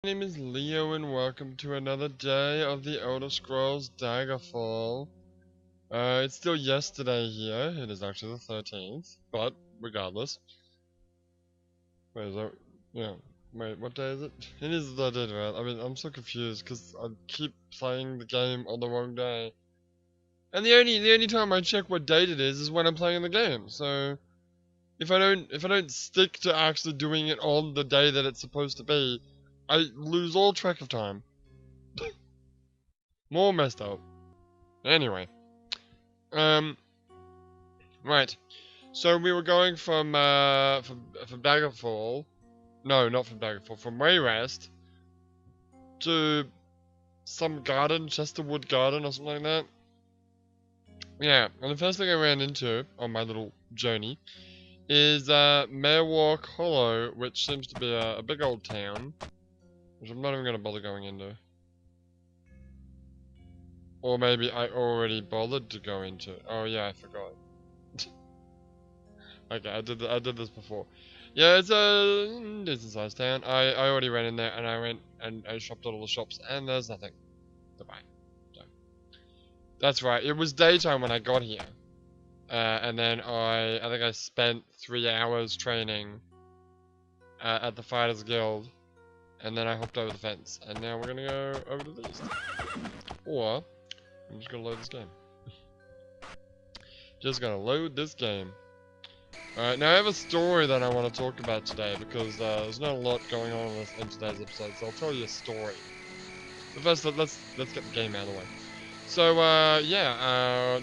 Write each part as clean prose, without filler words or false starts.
My name is Leo and welcome to another day of the Elder Scrolls Daggerfall. It's still yesterday here, it is actually the 13th, but regardless. Wait, is that, yeah, wait, what day is it? It is the 13th, right? I mean, I'm so confused because I keep playing the game on the wrong day. And the only time I check what date it is when I'm playing the game, so if I don't stick to actually doing it on the day that it's supposed to be, I lose all track of time. More messed up. Anyway, um, right. So we were going from Daggerfall. No, not from Daggerfall. From Wayrest to some garden, Chesterwood Garden or something like that. Yeah, and the first thing I ran into on my little journey is Mayorwalk Hollow, which seems to be a big old town, which I'm not even gonna bother going into. Or maybe I already bothered to go into. Oh yeah, I forgot. Okay, I did this before. Yeah, it's a decent sized town. I already ran in there and I went and I shopped at all the shops and there's nothing to buy. So that's right. It was daytime when I got here, and then I think I spent 3 hours training at the Fighters Guild, and then I hopped over the fence, and now we're gonna go over to the east. Or I'm just gonna load this game. Just gonna load this game. Alright, now I have a story that I want to talk about today because there's not a lot going on in today's episode, so I'll tell you a story. But first, let's get the game out of the way. So,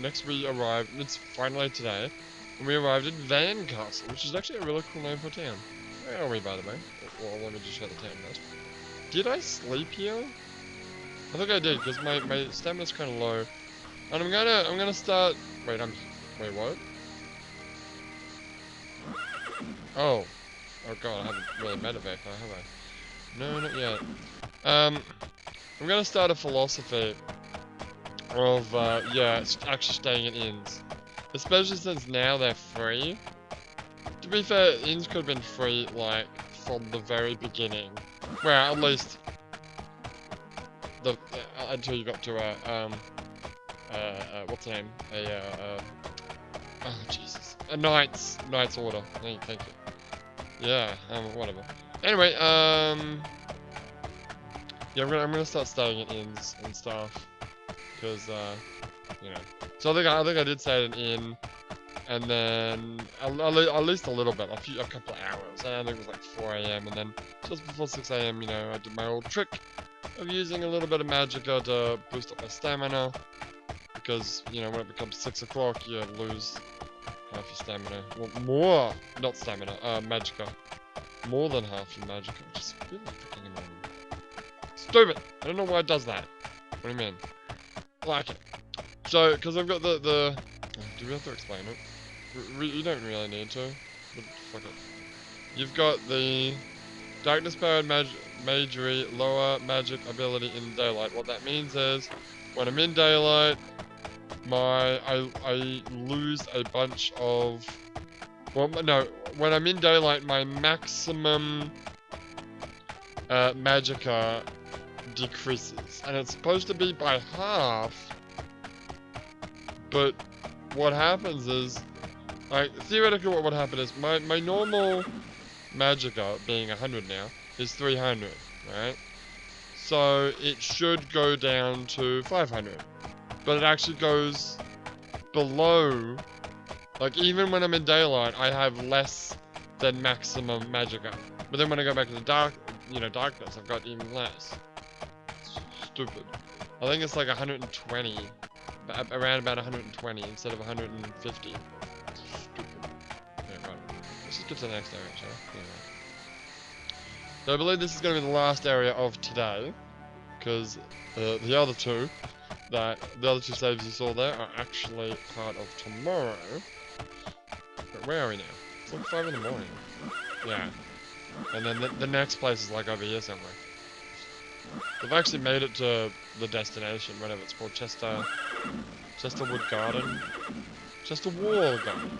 next we arrived, it's finally today, and we arrived at Van Castle, which is actually a really cool name for a town. Where are we, by the way? Well, let me just show the town first. Did I sleep here? I think I did, because my stamina's kind of low. And I'm gonna start, wait, what? Oh. Oh god, I haven't really met a Vector, have I? No, not yet. I'm gonna start a philosophy of, actually staying at inns. Especially since now they're free. To be fair, inns could have been free, like, from the very beginning. Well, at least, until you got to, what's the name? Oh, Jesus. A Knight's Order. Thank you. Yeah, whatever. Anyway, yeah, I'm gonna start staying at inns and stuff, because you know. So I think I did stay at an inn, and then at least a little bit, a couple of hours. I think it was like 4 a.m. and then just before 6 a.m. You know, I did my old trick of using a little bit of magicka to boost up my stamina, because you know when it becomes 6 o'clock, you lose half your stamina. Well, more, not stamina, magicka. More than half your magicka, which is really freaking annoying. Stupid! I don't know why it does that. What do you mean? I like it. So, because I've got the do we have to explain it? You don't really need to, but fuck it. You've got the darkness-powered magery, lower magic ability in daylight. What that means is, when I'm in daylight, I lose a bunch of... Well, no, when I'm in daylight, my maximum magicka decreases. And it's supposed to be by half, but what happens is, like, theoretically what would happen is, my normal magicka, being 100 now, is 300, right? So it should go down to 500. But it actually goes below, like, even when I'm in daylight, I have less than maximum magicka. But then when I go back to the darkness, I've got even less. It's stupid. I think it's like 120, around about 120 instead of 150. Stupid. Yeah, right. Let's just get to the next area, shall we? Anyway. So I believe this is going to be the last area of today, because the other two saves you saw there are actually part of tomorrow. But where are we now? It's like 5 in the morning. Yeah. And then the next place is like over here somewhere. We've actually made it to the destination, whatever it's called, Chesterwood Garden. Chesterwall Garden.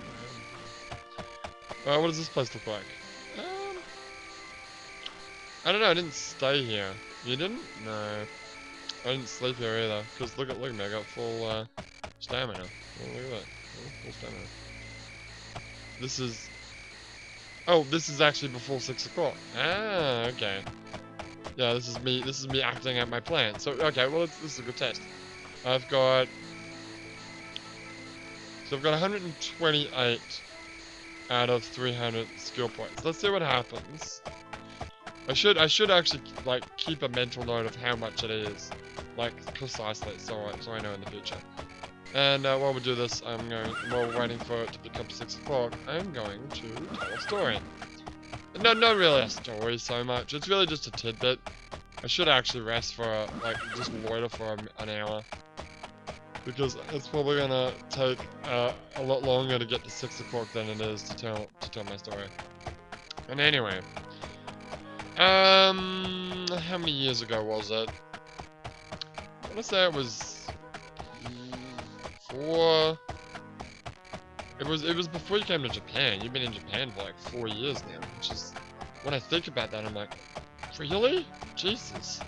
What does this place look like? I don't know, I didn't stay here. You didn't? No. I didn't sleep here either. Because look at me, I got full stamina. Oh, look at that. Oh, full stamina. This is... Oh, this is actually before 6 o'clock. Ah, okay. Yeah, this is me acting out my plan. So, okay, well, this is a good test. I've got 128 out of 300 skill points. Let's see what happens. I should actually like keep a mental note of how much it is, like precisely, so I know in the future. And while we do this, while we're waiting for it to become 6 o'clock, I'm going to tell a story. No, not really a story so much. It's really just a tidbit. I should actually rest for just loiter for an hour. Because it's probably gonna take a lot longer to get to 6 o'clock than it is to tell my story. And anyway, how many years ago was it? I wanna say it was 4. It was before you came to Japan. You've been in Japan for like 4 years now, which is, when I think about that, I'm like, really? Jesus.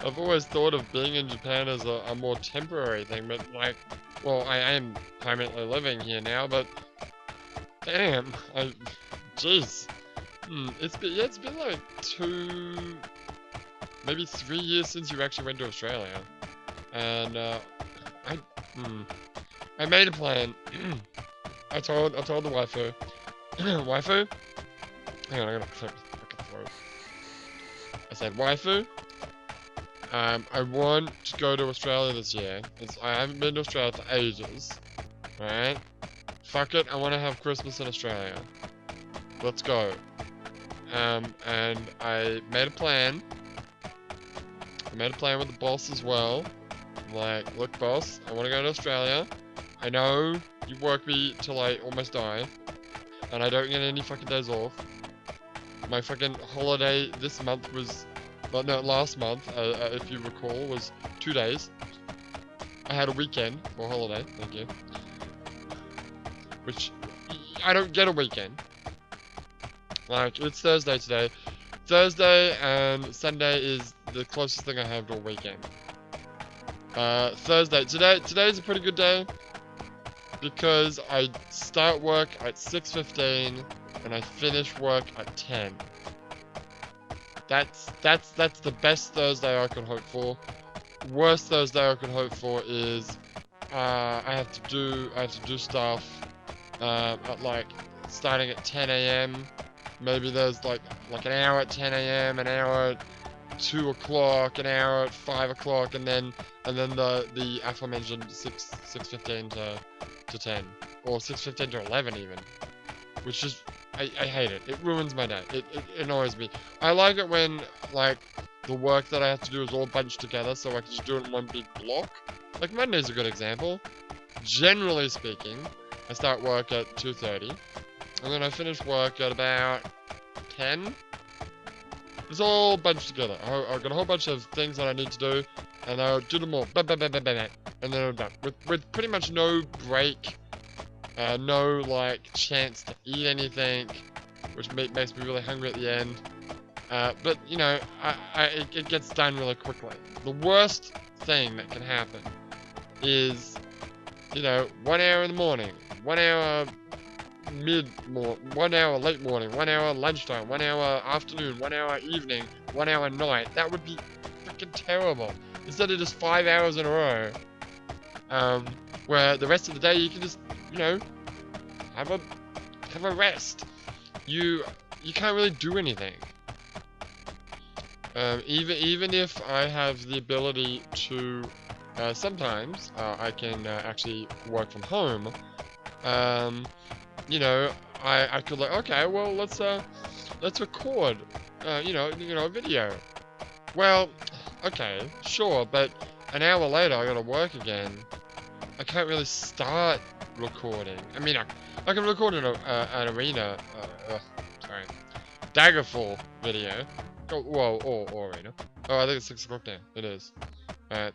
I've always thought of being in Japan as a more temporary thing, but like, well, I am permanently living here now, but damn, jeez. It's been like 2, maybe 3 years since you actually went to Australia, and I made a plan. I told the waifu, waifu. Hang on, I gotta clear my throat. I said, waifu. I want to go to Australia this year. I haven't been to Australia for ages. Right? Fuck it, I want to have Christmas in Australia. Let's go. And I made a plan. I made a plan with the boss as well. I'm like, look boss, I want to go to Australia. I know you work me till I almost die. And I don't get any fucking days off. My fucking holiday this month was... Well, no, last month, if you recall, was 2 days. I had a weekend for holiday, thank you. Which, I don't get a weekend. Like, it's Thursday today. Thursday and Sunday is the closest thing I have to a weekend. Thursday, today's a pretty good day. Because I start work at 6:15 and I finish work at 10. That's the best Thursday I could hope for. Worst Thursday I could hope for is I have to do stuff at like starting at 10 a.m. Maybe there's like an hour at 10 a.m., an hour at 2 o'clock, an hour at 5 o'clock, and then the aforementioned 6:15 to 10, or 6:15 to 11 even, which is I hate it. It ruins my day. It annoys me. I like it when, like, the work that I have to do is all bunched together so I can just do it in one big block. Like, Monday's a good example. Generally speaking, I start work at 2:30, and then I finish work at about 10. It's all bunched together. I've got a whole bunch of things that I need to do, and I'll do them all. And then I'm done. With pretty much no break. No, like, chance to eat anything, which makes me really hungry at the end. But, you know, it gets done really quickly. The worst thing that can happen is, you know, 1 hour in the morning, 1 hour mid-morning, 1 hour late morning, 1 hour lunchtime, 1 hour afternoon, 1 hour evening, 1 hour night. That would be freaking terrible. Instead of just 5 hours in a row, where the rest of the day you can just, you know, have a rest. You can't really do anything. Even if I have the ability to, sometimes I can actually work from home. You know, I could like, okay, well let's record, you know, a video. Well, okay, sure, but an hour later I gotta work again. I can't really start recording. I mean, I can record an arena, sorry, Daggerfall video. Oh, whoa, or arena. Oh, I think it's 6 o'clock now. It is. Alright.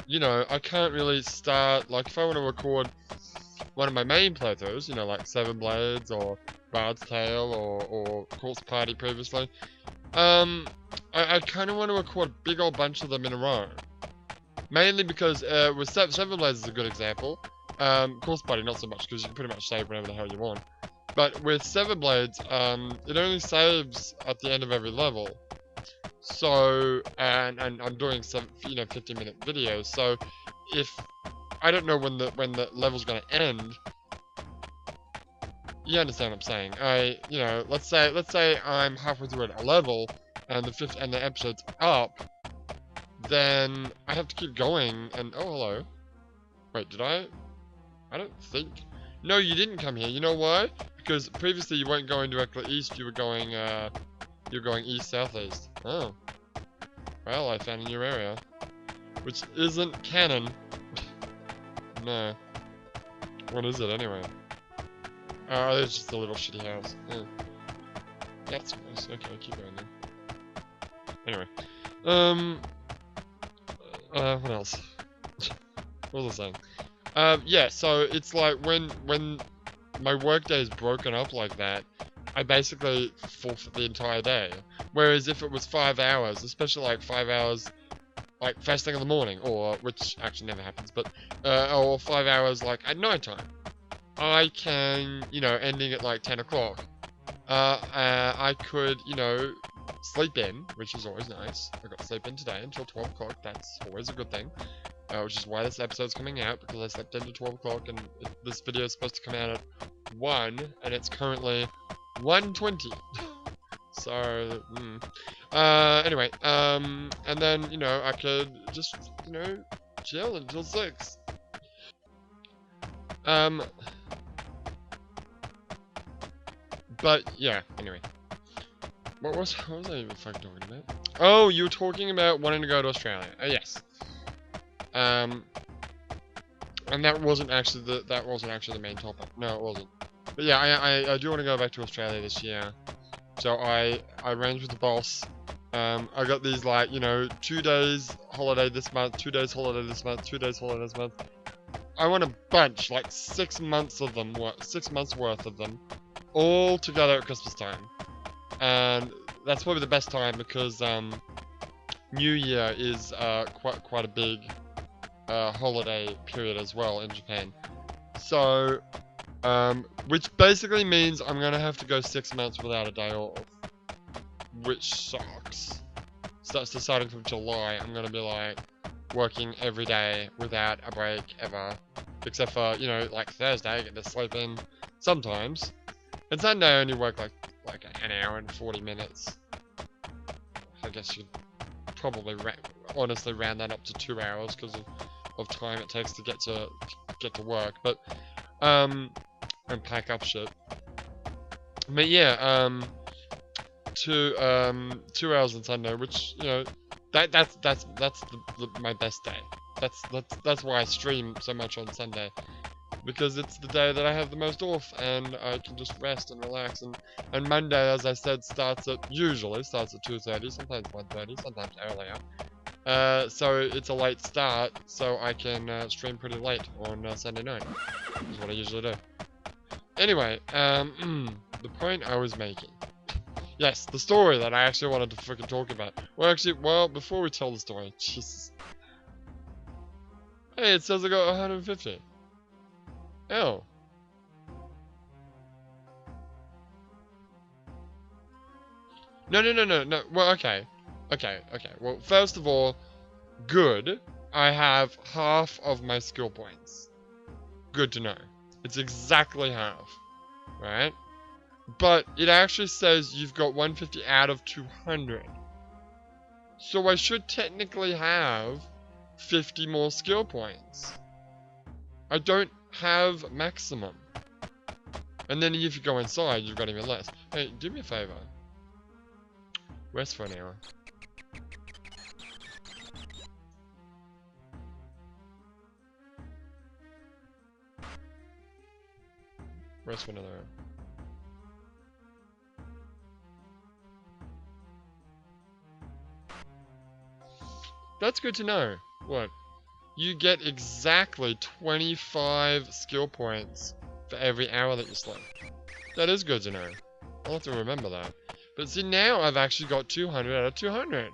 You know, I can't really start, like, if I want to record one of my main playthroughs, you know, like Seven Blades or Bard's Tale or Corpse Party previously, I kind of want to record a big old bunch of them in a row. Mainly because with Seven Blades is a good example. Corpse Party not so much because you can pretty much save whenever the hell you want. But with Seven Blades, it only saves at the end of every level. So, and I'm doing some, 15-minute videos. So, if I don't know when the level's gonna end, you understand what I'm saying? Let's say I'm halfway through a level, and the episode's up, then I have to keep going. And oh, hello. Wait, did I? I don't think. No, you didn't come here. You know why? Because previously you weren't going directly east. You were going east southeast. Oh. Well, I found a new area, which isn't canon. No. What is it anyway? Oh, it's just a little shitty house. Yeah. That's nice. Okay, keep going then. Anyway. What else? What was I saying? Yeah, so it's like when my workday is broken up like that, I basically forfeit the entire day. Whereas if it was 5 hours, especially like 5 hours, like first thing in the morning, or, which actually never happens, but, or 5 hours like at night time, I can, ending at like 10 o'clock, I could, sleep in, which is always nice. I got to sleep in today until 12 o'clock, that's always a good thing. Which is why this episode's coming out, because I slept in to 12 o'clock, and this video is supposed to come out at 1, and it's currently 1:20. So, anyway, and then, I could just, chill until 6. But, yeah, anyway. What was I even fucking talking about? Oh, you were talking about wanting to go to Australia. Yes. And that wasn't actually the main topic. No, it wasn't. But yeah, I do want to go back to Australia this year. So I arranged with the boss. I got these 2 days holiday this month, 2 days holiday this month, 2 days holiday this month. I want a bunch, like 6 months of them, 6 months worth of them, all together at Christmas time. And that's probably the best time because New Year is quite a big holiday period as well in Japan. So, which basically means I'm gonna have to go 6 months without a day off, which sucks. Starting from July, I'm gonna be like working every day without a break ever, except for like Thursday I get to sleep in sometimes, and Sunday I only work like an hour and 40 minutes. I guess you'd probably honestly round that up to 2 hours because of time it takes to get to work, but and pack up shit. But yeah, 2 hours on Sunday, which that's my best day. That's why I stream so much on Sunday, because it's the day that I have the most off and I can just rest and relax. And Monday, as I said, usually starts at 2:30, sometimes 1:30, sometimes earlier. So it's a late start, so I can stream pretty late on Sunday night. Is what I usually do. Anyway, the point I was making. Yes, the story that I actually wanted to freaking talk about. Well, before we tell the story, Jesus. Hey, it says I got 150. Oh. No. Well, okay. Well, first of all, good. I have half of my skill points. Good to know. It's exactly half. Right? But it actually says you've got 150 out of 200. So I should technically have 50 more skill points. I don't have maximum. And then if you go inside, you've got even less. Hey, do me a favor. Rest for an hour. Rest for another hour. That's good to know. What? you get exactly 25 skill points for every hour that you sleep. That is good to know. I'll have to remember that. But see, now I've actually got 200 out of 200.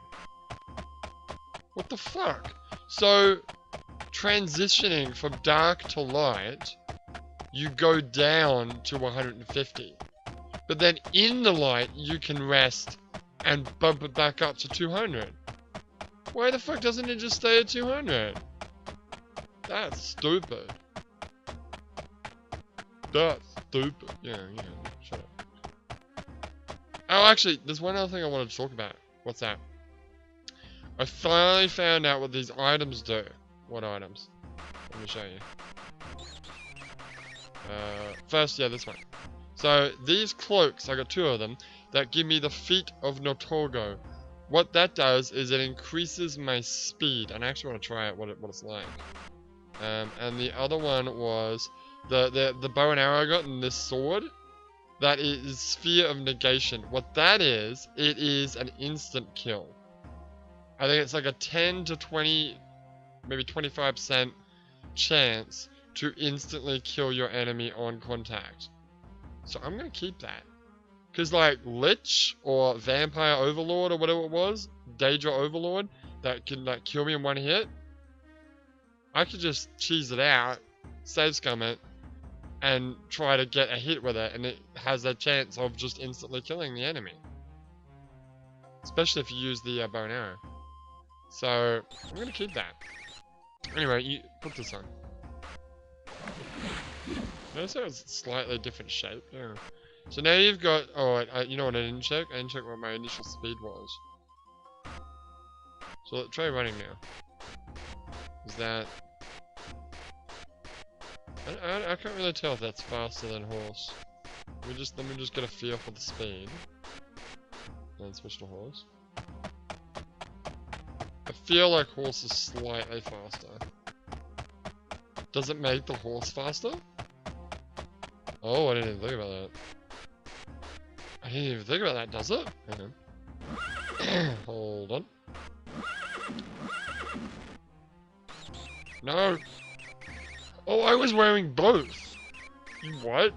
What the fuck? So, transitioning from dark to light, you go down to 150. But then in the light, you can rest and bump it back up to 200. Why the fuck doesn't it just stay at 200? That's stupid. That's stupid. Yeah, shut up. Oh, actually, there's one other thing I wanted to talk about. What's that? I finally found out what these items do. What items? Let me show you. First, yeah, this one. So, these cloaks, I got 2 of them, that give me the Feet of Notogo. What that does is it increases my speed, and I actually want to try out what it's like. And the other one was the bow and arrow I got and this sword. That is Sphere of Negation. What that is, it is an instant kill. I think it's like a 10 to 20, maybe 25% chance to instantly kill your enemy on contact. So I'm gonna keep that. Cause like Lich or Vampire Overlord or whatever it was, Daedra Overlord, that can like kill me in one hit. I could just cheese it out, save scum it, and try to get a hit with it, and it has a chance of just instantly killing the enemy. Especially if you use the bow and arrow. So I'm gonna keep that. Anyway, you put this on. Notice how it's a slightly different shape. Yeah. So now you've got. Oh, you know what I didn't check? I didn't check what my initial speed was. So let's try running now. Is that? I can't really tell if that's faster than horse. Let me just get a feel for the speed. And switch to horse. I feel like horse is slightly faster. Does it make the horse faster? Oh, I didn't even think about that. I didn't even think about that, does it? Hang on. Hold on. No! Oh, I was wearing both! You what?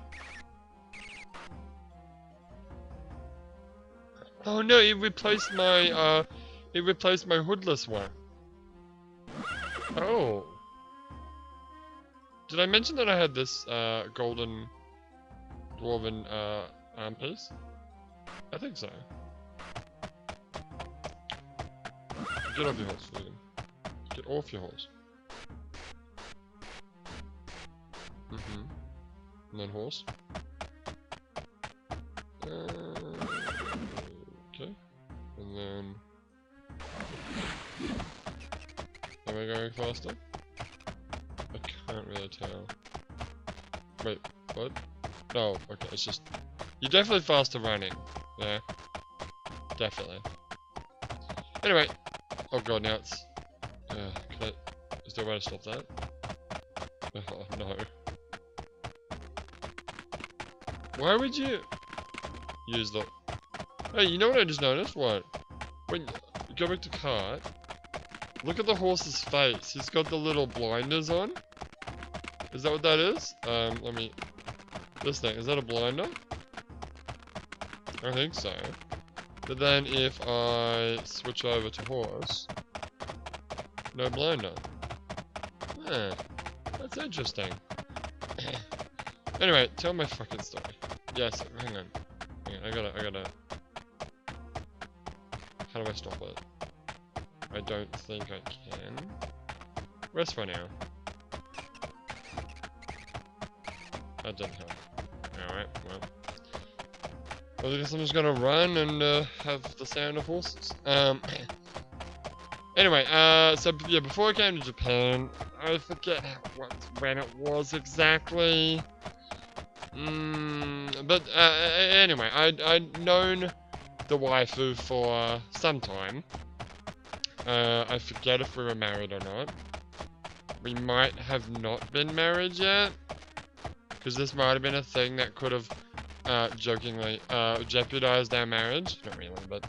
Oh no, it replaced my hoodless one. Oh. Did I mention that I had this, golden dwarven, arm piece? I think so. Get off your horse, William. Get off your horse. And then horse. Okay. And then... Am I going faster? I can't really tell. Wait, what? No, okay, it's just... You're definitely faster running. Yeah. Definitely. Anyway. Oh god, now it's... Is there a way to stop that? Oh, no. Why would you use the... Hey, you know what I just noticed? What? When you go back to cart, look at the horse's face. He's got the little blinders on. Is that what that is? Let me... This thing, is that a blinder? I think so. But then if I switch over to horse, no blinder. Huh. That's interesting. Anyway, tell my fucking story. Yes, hang on. I gotta... How do I stop it? I don't think I can. Rest for now. That didn't help. Alright, well. I guess I'm just gonna run and have the sound of horses. Anyway, so yeah, before I came to Japan, I forget when it was exactly. But anyway, I'd known the waifu for some time. I forget if we were married or not. We might have not been married yet, because this might have been a thing that could have, jokingly, jeopardized our marriage. Not really, but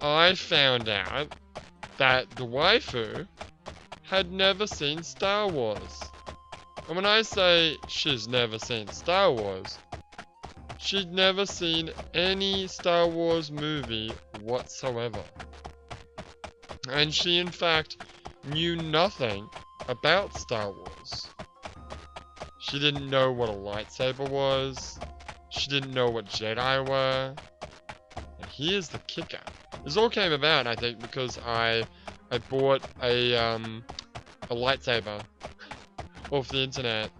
I found out that the waifu had never seen Star Wars. And when I say she's never seen Star Wars, she'd never seen any Star Wars movie whatsoever. And she, in fact, knew nothing about Star Wars. She didn't know what a lightsaber was. She didn't know what Jedi were. And here's the kicker. This all came about, I think, because I bought a lightsaber off the internet.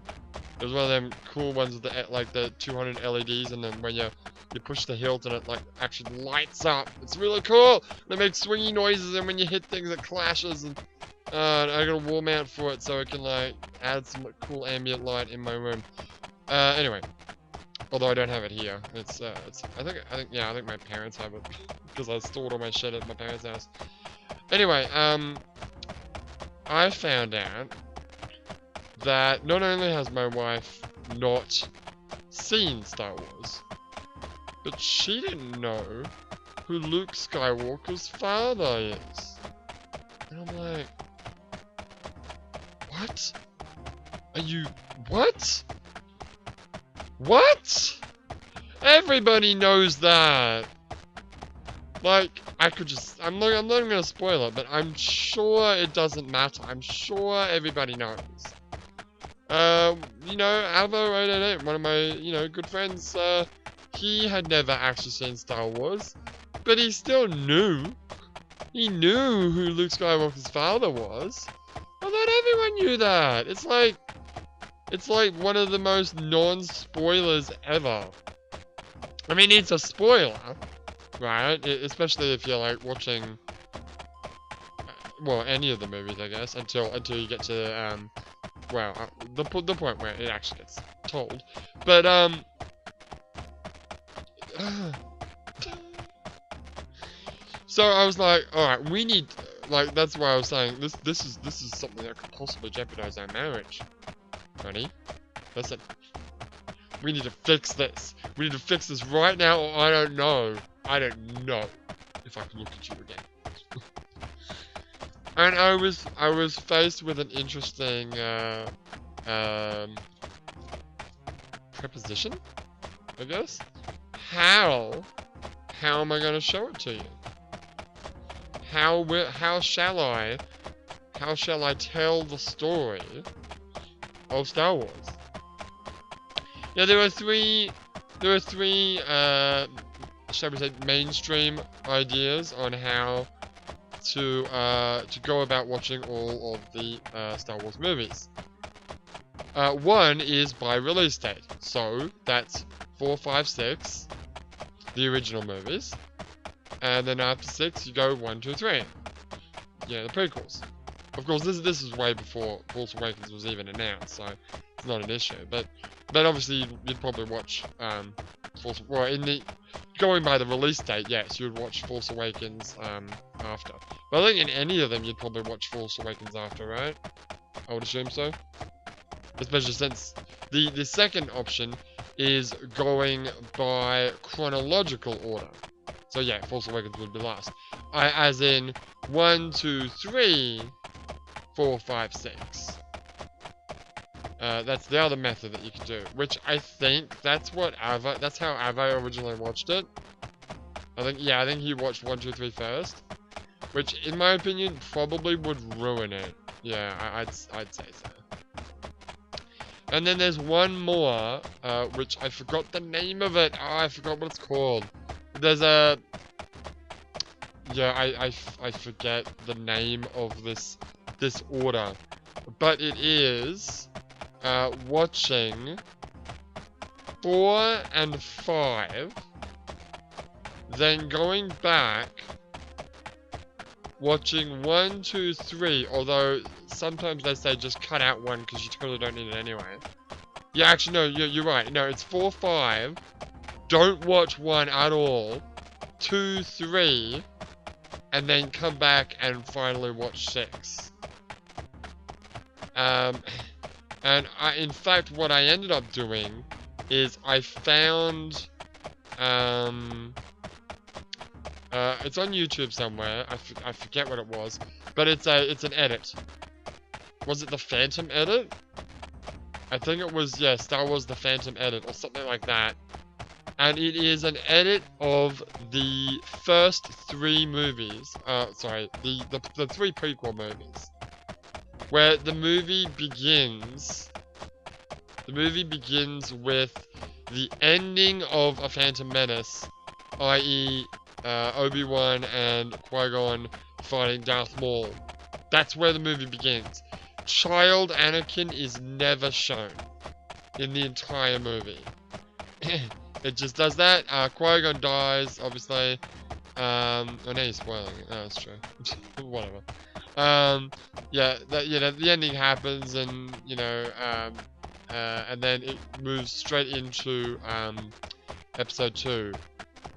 It was one of them cool ones with the 200 LEDs, and then when you push the hilt and it like actually lights up. It's really cool. And it makes swingy noises, and when you hit things it clashes. And I got a wall mount for it so it can like add some cool ambient light in my room. Anyway, although I don't have it here. I think my parents have it because I stored all my shit at my parents' house. Anyway, I found out that not only has my wife not seen Star Wars, but she didn't know who Luke Skywalker's father is. And I'm like, what? What? What? Everybody knows that. Like, I'm not gonna spoil it, but I'm sure it doesn't matter. I'm sure everybody knows. You know, Alvo888, one of my, good friends, he had never actually seen Star Wars, but he still knew. He knew who Luke Skywalker's father was. I thought everyone knew that. It's like one of the most non-spoilers ever. I mean, it's a spoiler, right? Especially if you're like watching, well, any of the movies, I guess, until you get to the point where it actually gets told. But so I was like, all right, we need, like, that's why I was saying this is something that could possibly jeopardize our marriage. Honey, listen, we need to fix this. We need to fix this right now, or I don't know if I can look at you again. And I was faced with an interesting preposition, I guess. How am I going to show it to you? How shall I tell the story of Star Wars? Yeah, there were three shall we say mainstream ideas on how to go about watching all of the Star Wars movies. One is by release date, so that's 4, 5, 6, the original movies, and then after 6 you go 1, 2, 3. Yeah, the prequels. Of course, this is way before Force Awakens was even announced, so it's not an issue. But obviously you'd probably watch going by the release date, yes, you'd watch Force Awakens after. But I think in any of them you'd probably watch Force Awakens after, right? I would assume so. Especially since the second option is going by chronological order. So yeah, Force Awakens would be last. As in 1, 2, 3, 4, 5, 6. That's the other method that you can do, which I think that's how Avo originally watched it. I think he watched 1, 2, 3 first, which in my opinion probably would ruin it. Yeah, I'd say so. And then there's one more, which I forgot the name of it. Oh, I forgot what it's called. There's a... Yeah, I forget the name of this order. But it is watching 4 and 5, then going back, watching 1, 2, 3, although sometimes they say just cut out 1 because you totally don't need it anyway. Yeah, actually, no, you're right. No, it's 4, 5, don't watch 1 at all, 2, 3, and then come back and finally watch 6. And in fact, what I ended up doing is I found It's on YouTube somewhere. I forget what it was, but it's an edit. Was it the Phantom edit? I think it was, yeah, Star Wars The Phantom edit or something like that. And it is an edit of the first 3 movies. Sorry, the 3 prequel movies, where the movie begins. The movie begins with the ending of A Phantom Menace, i.e., Obi-Wan and Qui-Gon fighting Darth Maul. That's where the movie begins. Child Anakin is never shown in the entire movie. It just does that. Qui-Gon dies, obviously. Oh, now you're spoiling it. No, that's true. Whatever. Yeah, the ending happens, and and then it moves straight into episode 2.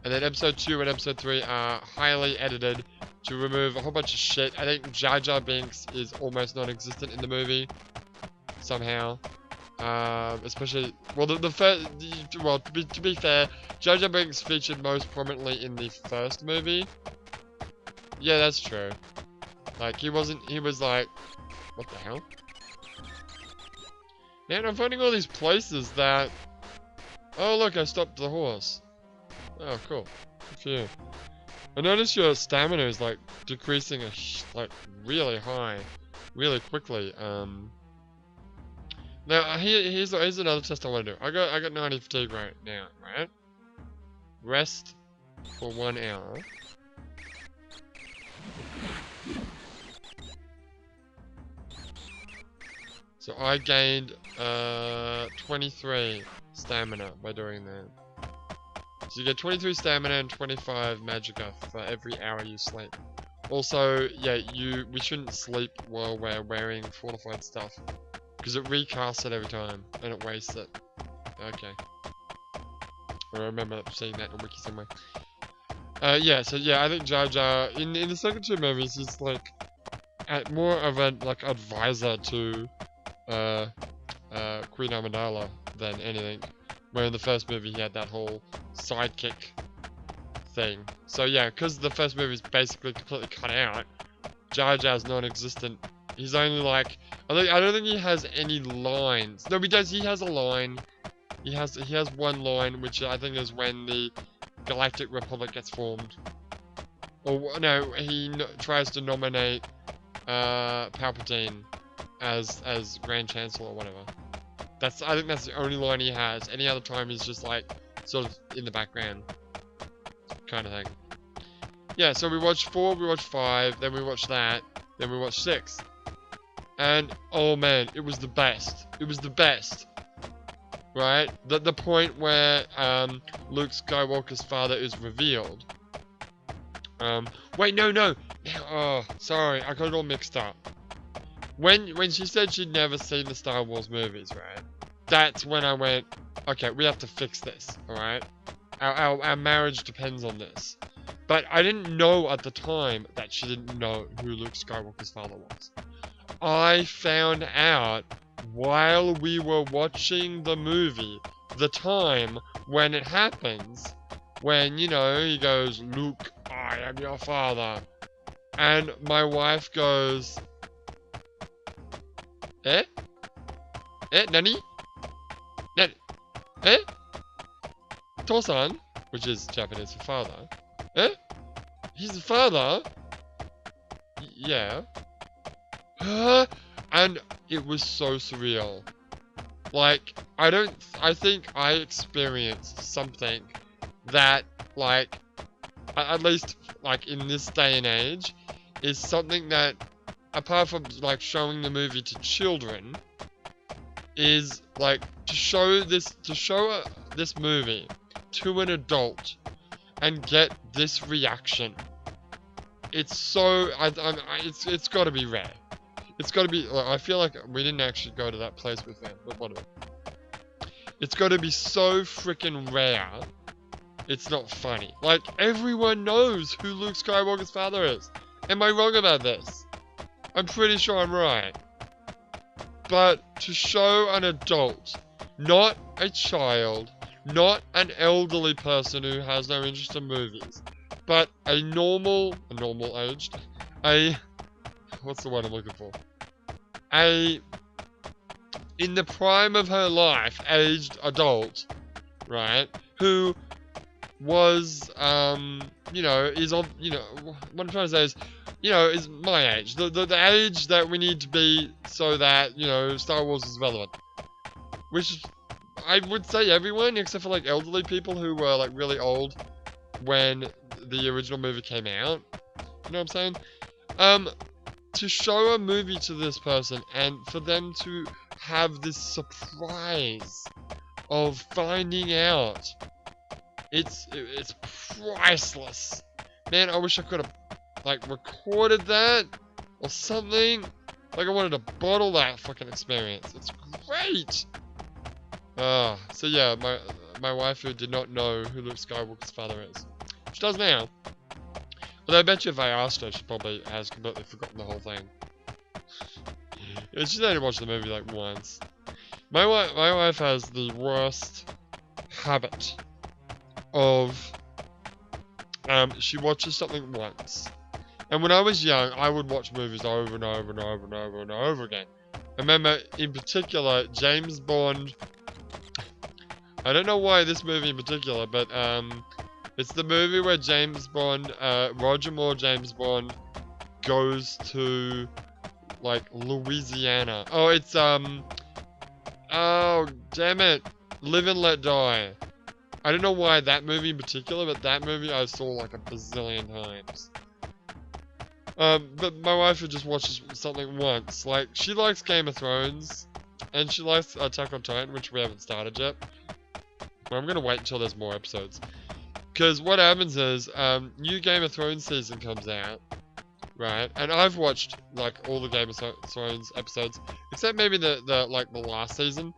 And then episode 2 and episode 3 are highly edited to remove a whole bunch of shit. I think Jar Jar Binks is almost non-existent in the movie somehow. Especially, well, the first, well, to be fair, Jar Jar Binks featured most prominently in the first movie. Yeah, that's true. Like, he was like, what the hell? Man, I'm finding all these places that, oh look, I stopped the horse. Oh, cool. Good for you. I noticed your stamina is like decreasing like really high, really quickly. Now here's another test I want to do. I got 90 fatigue right now, right? Rest for 1 hour. So I gained 23 stamina by doing that. So you get 23 stamina and 25 magicka for every hour you sleep. Also, yeah, we shouldn't sleep while we're wearing fortified stuff, because it recasts it every time and it wastes it. Okay. I remember seeing that in a wiki somewhere. Yeah, so yeah, I think Jar Jar in the second 2 movies is like more of an advisor to Queen Amidala than anything. Where in the first movie he had that whole sidekick thing. So yeah, because the first movie is basically completely cut out, Jar Jar's non-existent. He's only like, I don't think he has any lines. No, he does. He has a line. He has 1 line, which I think is when the Galactic Republic gets formed. Or no, he tries to nominate Palpatine as Grand Chancellor or whatever. I think that's the only line he has. Any other time he's just like sort of in the background kind of thing. Yeah, so we watched 4, we watched 5, then we watched that, then we watched 6. And oh man, it was the best. It was the best. Right? The point where Luke Skywalker's father is revealed. Wait, no. Oh, sorry, I got it all mixed up. When she said she'd never seen the Star Wars movies, right? That's when I went, okay, we have to fix this, alright? Our marriage depends on this. But I didn't know at the time that she didn't know who Luke Skywalker's father was. I found out while we were watching the movie, the time when it happens, when, he goes, Luke, I am your father. And my wife goes, Eh? Nani? Eh? Tosan, which is Japanese for father. Eh? He's the father? Yeah. And it was so surreal. Like, I think I experienced something that, like, at least, like, in this day and age, is something that, apart from, like, showing the movie to children, is, like, to show this movie to an adult and get this reaction. It's so, it's gotta be rare. It's gotta be, I feel like we didn't actually go to that place with them, but whatever. It's gotta be so freaking rare, it's not funny. Like, everyone knows who Luke Skywalker's father is. Am I wrong about this? I'm pretty sure I'm right. But to show an adult, not a child, not an elderly person who has no interest in movies, but a normal aged, what's the word I'm looking for? In the prime of her life, aged adult, right? Who was, is of, what I'm trying to say is, is my age. The age that we need to be so that, Star Wars is relevant. Which I would say everyone, except for like elderly people who were like really old when the original movie came out. You know what I'm saying? To show a movie to this person and for them to have this surprise of finding out, it's priceless. Man, I wish I could have like recorded that or something. Like I wanted to bottle that fucking experience. It's great. So yeah, my waifu did not know who Luke Skywalker's father is. She does now. But I bet you if I asked her, she probably has completely forgotten the whole thing. Yeah, she's only watched the movie like once. My wife has the worst habit of, she watches something once. And when I was young, I would watch movies over and over and over and over and over again. I remember, in particular, James Bond. I don't know why this movie in particular, but, it's the movie where James Bond, Roger Moore James Bond goes to, like, Louisiana. Oh, it's, oh, damn it. Live and Let Die. I don't know why that movie in particular, but that movie I saw like a bazillion times. But my wife just watches something once. Like, she likes Game of Thrones, and she likes Attack on Titan, which we haven't started yet. Well, I'm gonna wait until there's more episodes. Because what happens is, new Game of Thrones season comes out, right? And I've watched, like, all the Game of Thrones episodes, except maybe the last season.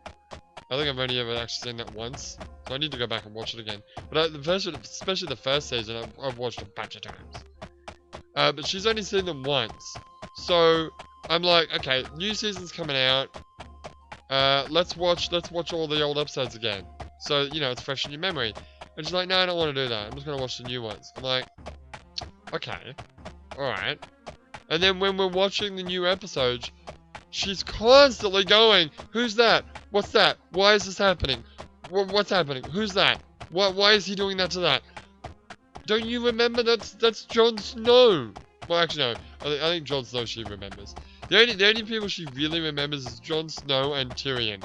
I think I've only ever actually seen that once, so I need to go back and watch it again. But especially the first season, I've watched a bunch of times. But she's only seen them once. So, I'm like, okay, new season's coming out. Let's watch all the old episodes again. So, it's fresh in your memory. And she's like, no, I don't want to do that. I'm just going to watch the new ones. I'm like, okay, alright. And then when we're watching the new episodes, she's constantly going, who's that? What's that? Why is this happening? What's happening? Who's that? Why is he doing that to that? Don't you remember that's Jon Snow? Well, actually, no. I think Jon Snow she remembers. The only people she really remembers is Jon Snow and Tyrion,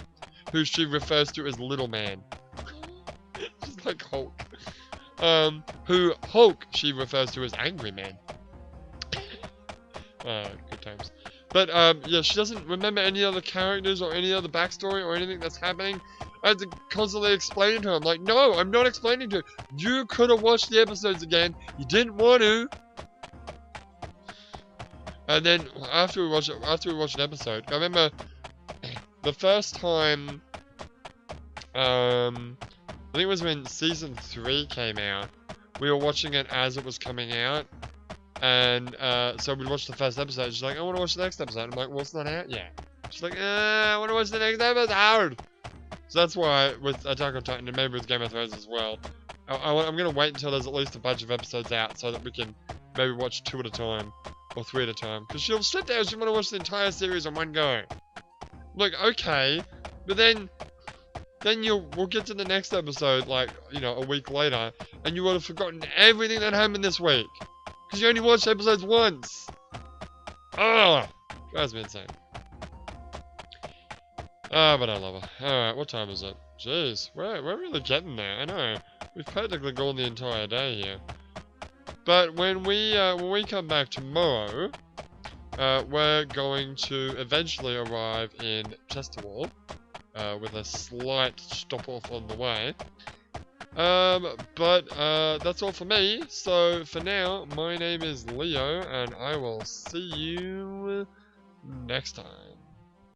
who she refers to as Little Man. Just like Hulk. Who Hulk she refers to as Angry Man. Good times. But, yeah, she doesn't remember any other characters or any other backstory or anything that's happening. I had to constantly explain to her. I'm like, no, I'm not explaining to her. You could have watched the episodes again. You didn't want to. And then, after we watched an episode, I remember the first time, I think it was when Season 3 came out. We were watching it as it was coming out. And, so we watched the first episode. She's like, I want to watch the next episode. I'm like, well, it's not out yet. She's like, I want to watch the next episode. So that's why, with Attack on Titan, and maybe with Game of Thrones as well, I'm going to wait until there's at least a bunch of episodes out so that we can maybe watch 2 at a time, or 3 at a time. Because she'll sit there and she'll want to watch the entire series in one go. I'm like, okay, but then we'll get to the next episode, like, a week later, and you would have forgotten everything that happened this week. Because you only watched episodes once. Oh, drives me insane. But I love her. Alright, what time is it? Jeez, we're really getting there. I know. We've practically gone the entire day here. But when we come back tomorrow, we're going to eventually arrive in Chesterwall, with a slight stop off on the way. But that's all for me. So for now, my name is Leo, and I will see you next time.